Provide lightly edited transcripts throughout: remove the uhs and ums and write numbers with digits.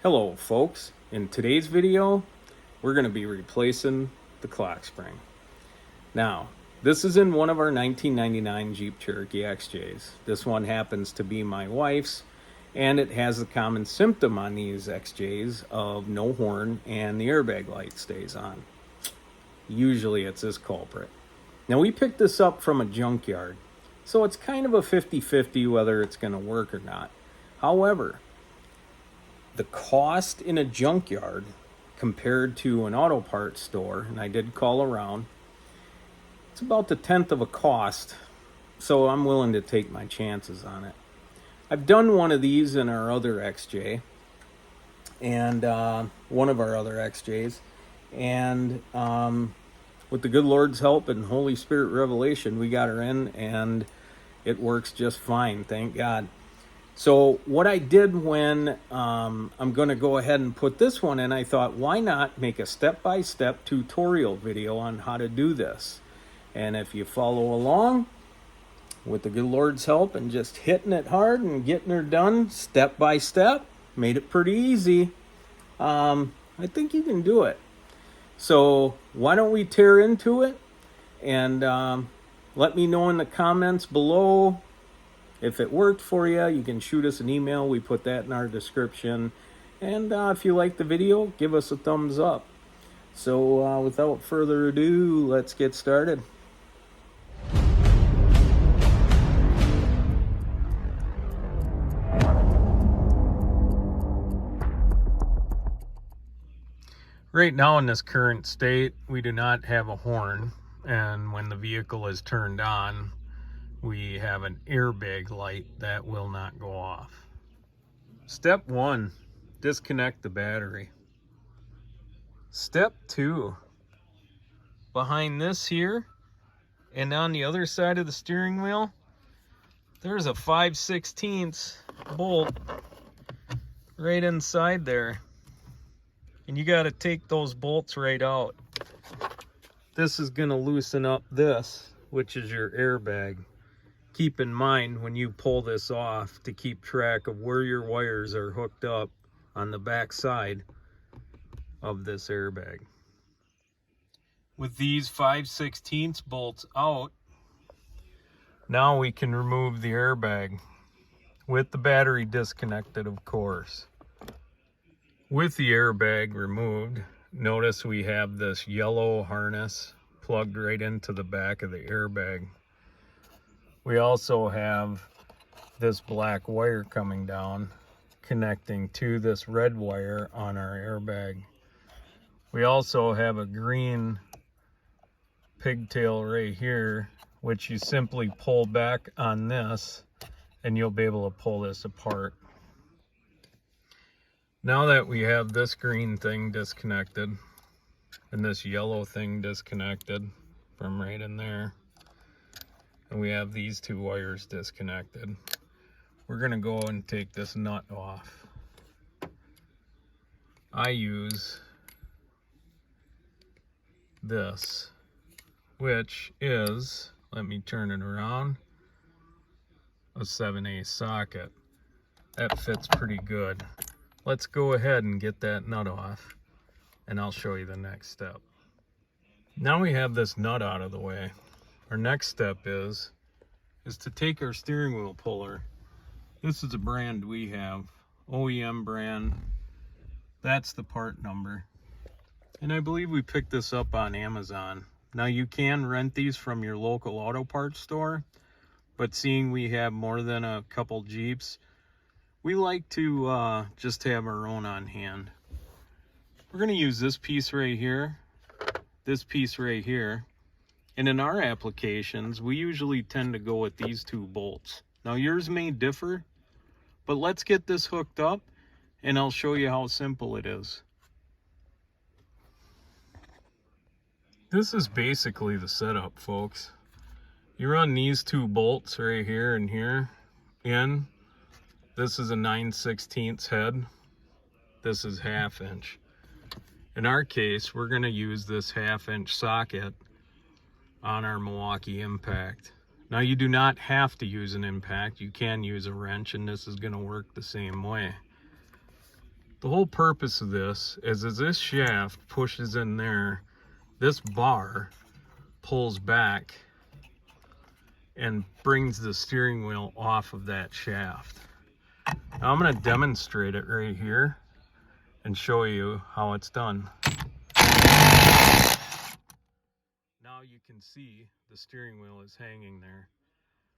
Hello folks, in today's video we're going to be replacing the clock spring. Now this is in one of our 1999 Jeep Cherokee XJs. This one happens to be my wife's, and it has the common symptom on these XJs of no horn and the airbag light stays on. Usually it's this culprit. Now we picked this up from a junkyard, so it's kind of a 50-50 whether it's going to work or not. However, the cost in a junkyard compared to an auto parts store, and I did call around, it's about the 10th of a cost, so I'm willing to take my chances on it. I've done one of these in our other XJ, and one of our other XJs, and with the good Lord's help and Holy Spirit revelation, we got her in, and it works just fine, thank God. So what I did when I'm going to go ahead and put this one in, I thought, why not make a step-by-step tutorial video on how to do this? And if you follow along, with the good Lord's help and just hitting it hard and getting her done step-by-step, made it pretty easy. I think you can do it. So why don't we tear into it? And let me know in the comments below if it worked for you. You can shoot us an email. We put that in our description. And if you like the video, give us a thumbs up. So without further ado, let's get started. Right now in this current state, we do not have a horn. And when the vehicle is turned on, we have an airbag light that will not go off. Step 1, disconnect the battery. Step 2, behind this here and on the other side of the steering wheel, there's a 5/16 bolt right inside there. And you got to take those bolts right out. This is going to loosen up this, which is your airbag. Keep in mind when you pull this off to keep track of where your wires are hooked up on the back side of this airbag. With these 5/16 bolts out, now we can remove the airbag with the battery disconnected, of course. With the airbag removed, notice we have this yellow harness plugged right into the back of the airbag. We also have this black wire coming down, connecting to this red wire on our airbag. We also have a green pigtail right here, which you simply pull back on this, and you'll be able to pull this apart. Now that we have this green thing disconnected, and this yellow thing disconnected from right in there, and we have these two wires disconnected, we're going to go and take this nut off. I use this, which is, let me turn it around, a 7/8 socket. That fits pretty good. Let's go ahead and get that nut off, and I'll show you the next step. Now we have this nut out of the way. Our next step is to take our steering wheel puller. This is a brand we have, OEM brand. That's the part number. And I believe we picked this up on Amazon. Now you can rent these from your local auto parts store, but seeing we have more than a couple Jeeps, we like to just have our own on hand. We're going to use this piece right here, this piece right here, and in our applications, we usually tend to go with these two bolts. Now yours may differ, but let's get this hooked up, and I'll show you how simple it is. This is basically the setup, folks. You run these two bolts right here and here in. This is a 9/16 head. This is 1/2 inch. In our case, we're going to use this 1/2 inch socket on our Milwaukee impact. Now you do not have to use an impact. You can use a wrench, and this is going to work the same way. The whole purpose of this is as this shaft pushes in there, this bar pulls back and brings the steering wheel off of that shaft. Now I'm going to demonstrate it right here and show you how it's done. Now you can see the steering wheel is hanging there.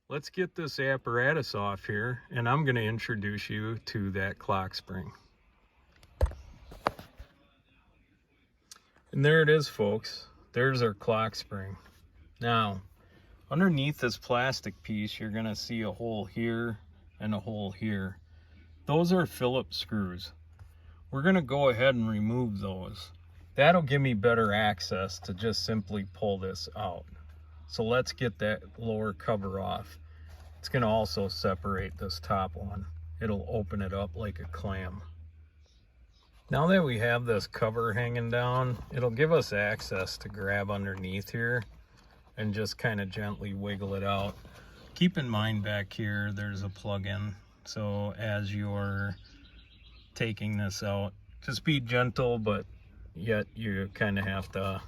Let's get this apparatus off here, and I'm going to introduce you to that clock spring. And there it is, folks. There's our clock spring. Now, underneath this plastic piece, you're going to see a hole here and a hole here. Those are Phillips screws. We're going to go ahead and remove those. That'll give me better access to just simply pull this out. So let's get that lower cover off. It's going to also separate this top one. It'll open it up like a clam. Now that we have this cover hanging down, it'll give us access to grab underneath here and just kind of gently wiggle it out. Keep in mind back here, there's a plug-in. So as you're taking this out, just be gentle, but yet you kind of have to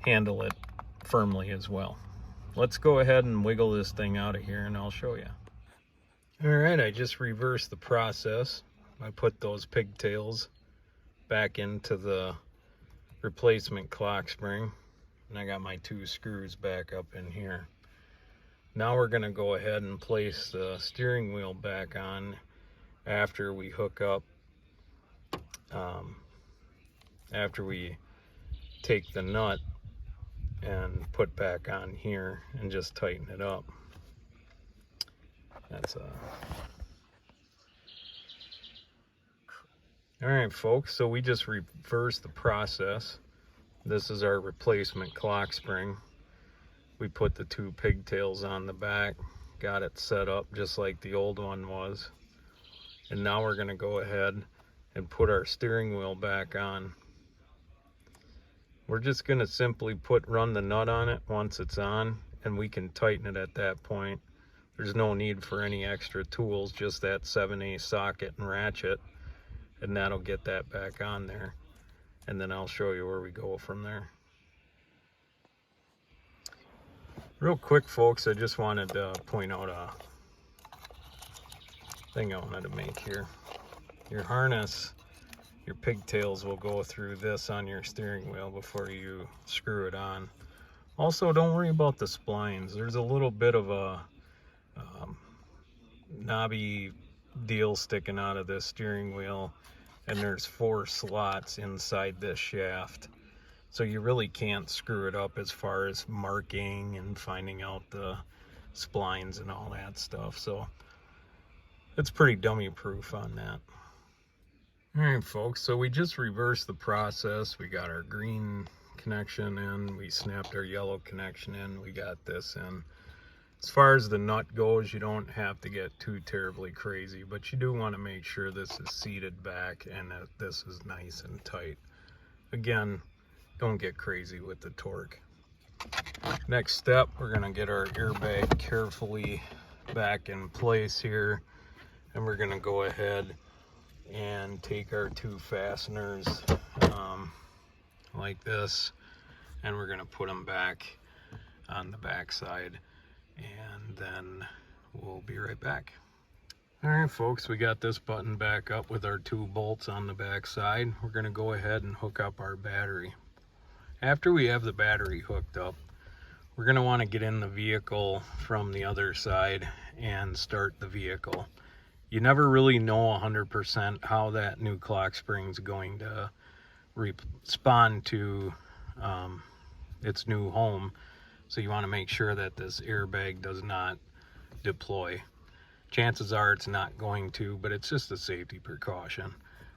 handle it firmly as well. Let's go ahead and wiggle this thing out of here and I'll show you. All right, I just reversed the process. I put those pigtails back into the replacement clock spring, and I got my 2 screws back up in here. Now we're going to go ahead and place the steering wheel back on after we hook up, after we take the nut and put back on here and just tighten it up. That's all right, folks, so we just reversed the process. This is our replacement clock spring. We put the 2 pigtails on the back, got it set up just like the old one was. And now we're going to go ahead and put our steering wheel back on. We're just going to simply run the nut on it once it's on, and we can tighten it at that point. There's no need for any extra tools, just that 7/8 socket and ratchet, and that'll get that back on there. And then I'll show you where we go from there. Real quick, folks, I just wanted to point out a thing I wanted to make here. Your harness, your pigtails will go through this on your steering wheel before you screw it on. Also, don't worry about the splines. There's a little bit of a knobby deal sticking out of this steering wheel, and there's 4 slots inside this shaft. So you really can't screw it up as far as marking and finding out the splines and all that stuff. So it's pretty dummy proof on that. All right, folks, so we just reversed the process. We got our green connection in, we snapped our yellow connection in, we got this in. As far as the nut goes, you don't have to get too terribly crazy, but you do want to make sure this is seated back and that this is nice and tight. Again, don't get crazy with the torque. Next step, we're going to get our airbag carefully back in place here, and we're going to go ahead and take our 2 fasteners like this, and we're going to put them back on the back side, and then we'll be right back. All right, folks, we got this button back up with our 2 bolts on the back side. We're going to go ahead and hook up our battery. After we have the battery hooked up, we're going to want to get in the vehicle from the other side and start the vehicle. You never really know 100% how that new clock spring is going to respond to its new home. So you want to make sure that this airbag does not deploy. Chances are it's not going to, but it's just a safety precaution.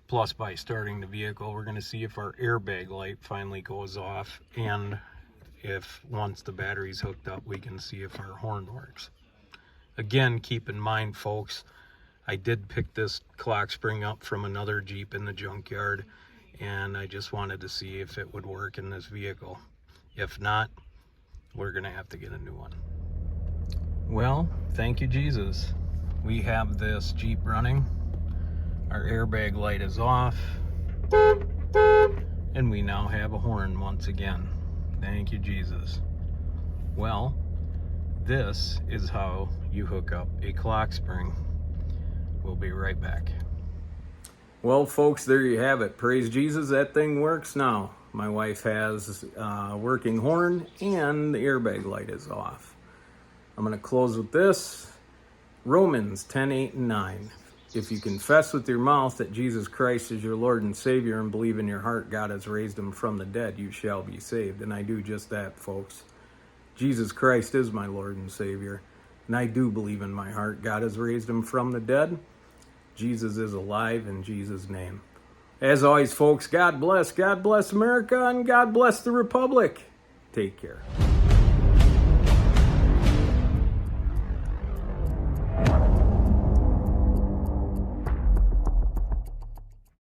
Plus, by starting the vehicle, we're going to see if our airbag light finally goes off, and if once the battery's hooked up, we can see if our horn works. Again, keep in mind, folks, I did pick this clock spring up from another Jeep in the junkyard, and I just wanted to see if it would work in this vehicle. If not, we're going to have to get a new one. Well, thank you, Jesus. We have this Jeep running. Our airbag light is off. And we now have a horn once again. Thank you, Jesus. Well, this is how you hook up a clock spring. We'll be right back. Well, folks, there you have it. Praise Jesus, that thing works now. My wife has a working horn and the airbag light is off. I'm going to close with this. Romans 10:8-9. If you confess with your mouth that Jesus Christ is your Lord and Savior and believe in your heart God has raised him from the dead, you shall be saved. And I do just that, folks. Jesus Christ is my Lord and Savior. And I do believe in my heart God has raised him from the dead. Jesus is alive in Jesus' name. As always, folks, God bless America, and God bless the Republic. Take care.